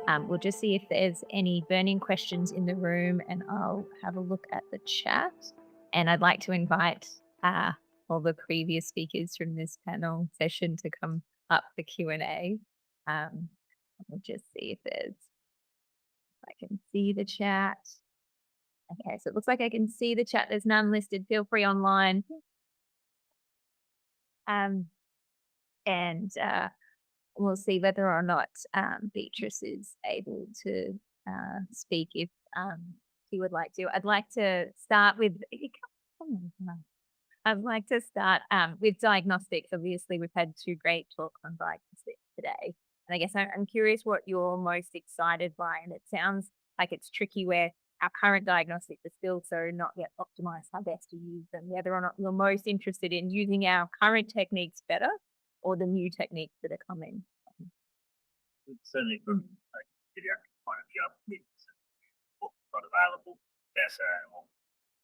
We'll just see if there's any burning questions in the room, and I'll have a look at the chat. And I'd like to invite all the previous speakers from this panel session to come up the Q&A. We'll just see if I can see the chat. Okay, so it looks like I can see the chat. There's none listed. Feel free online. Um, and we'll see whether or not Beatrice is able to speak if he would like to. I'd like to start with. I'd like to start with diagnostics. Obviously, we've had two great talks on diagnostics today. And I guess I'm curious what you're most excited by. And it sounds like it's tricky where our current diagnostics are still so not yet optimized how best to use them, whether or not you're most interested in using our current techniques better or the new techniques that are coming. Certainly from a pediatric point of view, it's what we've got available, better,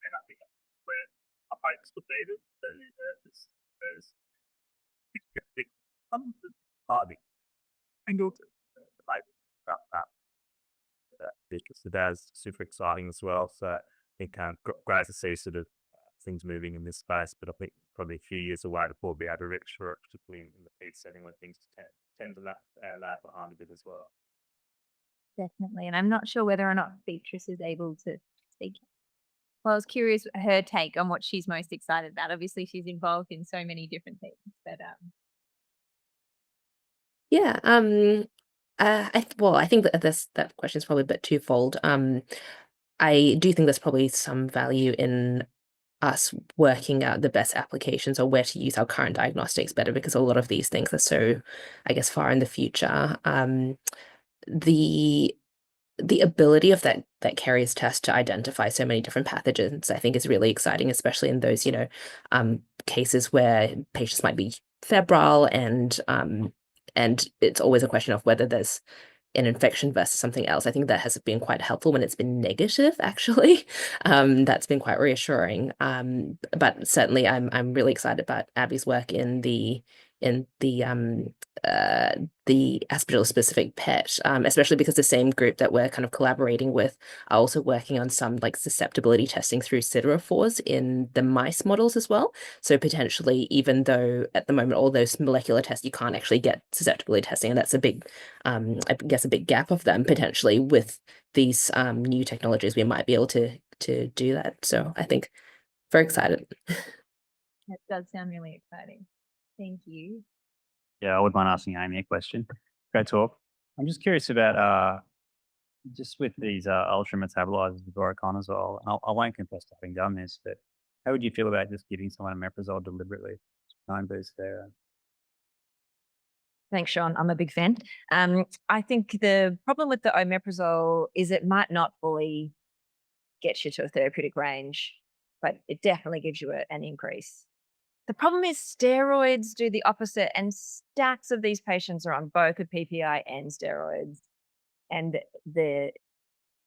and I think where our focus would be there's hardly angled like about that. Because the dad's super exciting as well. So I think great to see sort of things moving in this space, but I think probably a few years away before we'll be able to reach for it, particularly in the ped setting where things tend to lag behind a bit as well. Definitely. And I'm not sure whether or not Beatrice is able to speak. Well, I was curious her take on what she's most excited about. Obviously, she's involved in so many different things, but Yeah, I think that that question is probably a bit twofold. I do think there's probably some value in us working out the best applications or where to use our current diagnostics better, because a lot of these things are so, I guess, far in the future. The ability of that carriers test to identify so many different pathogens, I think, is really exciting, especially in those, cases where patients might be febrile and it's always a question of whether there's an infection versus something else. I think that has been quite helpful when it's been negative, actually. That's been quite reassuring. But certainly I'm really excited about Abby's work in the Aspergillus specific PET, especially because the same group that we're kind of collaborating with are also working on some like susceptibility testing through siderophores in the mice models as well. So potentially, even though at the moment all those molecular tests you can't actually get susceptibility testing, and that's a big, I guess, a big gap of them potentially with these new technologies, we might be able to do that. So I think very excited. that does sound really exciting. Thank you. Yeah, I would mind asking Amy a question. Great talk. I'm just curious about just with these ultra metabolizers with voriconazole. I won't confess to having done this, but how would you feel about just giving someone omeprazole deliberately to try and boost their Thanks, Sean. I'm a big fan. I think the problem with the omeprazole is it might not fully get you to a therapeutic range, but it definitely gives you an increase. The problem is steroids do the opposite, and stacks of these patients are on both a PPI and steroids. And the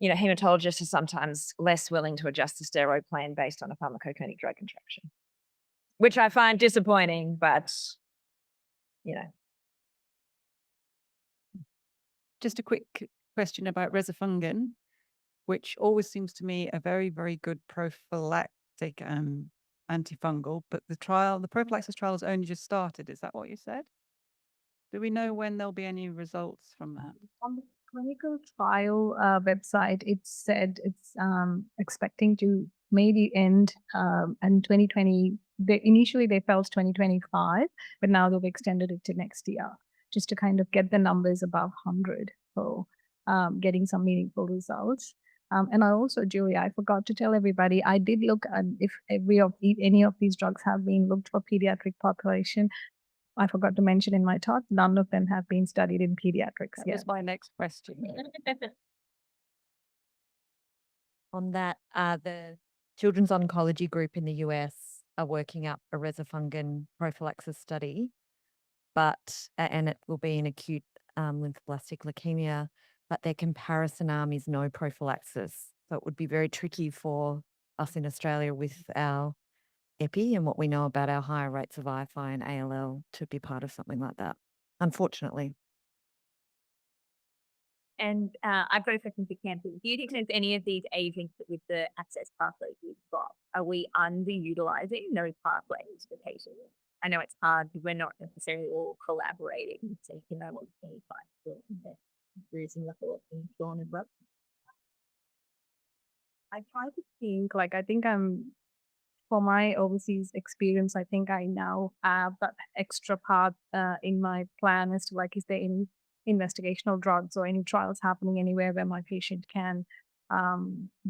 hematologists are sometimes less willing to adjust the steroid plan based on a pharmacogenic drug interaction, which I find disappointing, but Just a quick question about resifungin, which always seems to me a very, very good prophylactic antifungal, but the prophylaxis trial has only just started. Is that what you said? Do we know when there'll be any results from that? On the clinical trial website, it said it's expecting to maybe end in 2020. Initially they felt 2025, but now they've extended it to next year just to kind of get the numbers above 100 for getting some meaningful results. And I also, Julia, I forgot to tell everybody, I did look at if any of these drugs have been looked for pediatric population. I forgot to mention in my talk, none of them have been studied in pediatrics That yet. was my next question. on that, the Children's Oncology Group in the US are working up a resifungin prophylaxis study, and it will be in acute lymphoblastic leukemia, but their comparison arm is no prophylaxis. So it would be very tricky for us in Australia with our epi and what we know about our higher rates of IFI and ALL to be part of something like that, unfortunately. And I've got a question for Campbell. Do you think there's any of these agents that with the access pathways we've got, are we underutilizing those pathways for patients? I know it's hard because we're not necessarily all collaborating, so you can know what the fight using the whole thing drawn as well. I try to think like I think for my overseas experience, I think I now have that extra part in my plan as to like, is there any investigational drugs or any trials happening anywhere where my patient can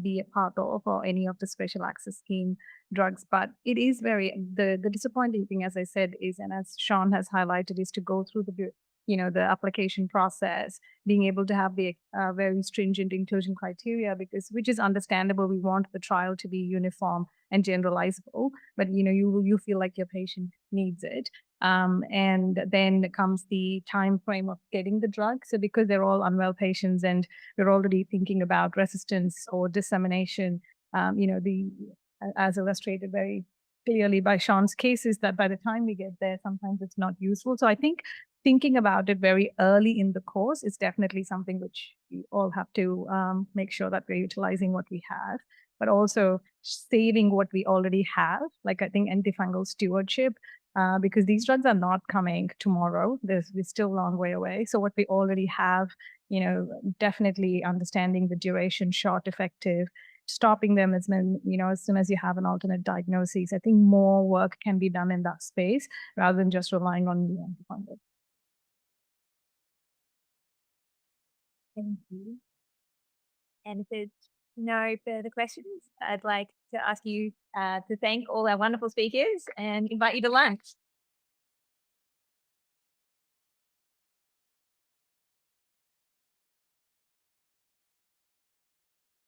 be a part of, or any of the special access scheme drugs. But it is the disappointing thing, as I said, is, and as Sean has highlighted, is to go through the application process, being able to have the very stringent inclusion criteria, because which is understandable. We want the trial to be uniform and generalizable, but you feel like your patient needs it. And then comes the time frame of getting the drug. So because they're all unwell patients and we're already thinking about resistance or dissemination, as illustrated very clearly by Sean's case, is that by the time we get there, sometimes it's not useful. So I think thinking about it very early in the course is definitely something which we all have to make sure that we're utilizing what we have, but also saving what we already have. Like I think antifungal stewardship, because these drugs are not coming tomorrow. We're still a long way away. So what we already have, definitely understanding the duration, short, effective, stopping them as soon as you have an alternate diagnosis. I think more work can be done in that space rather than just relying on the antifungal. Thank you. And if there's no further questions, I'd like to ask you to thank all our wonderful speakers and invite you to lunch.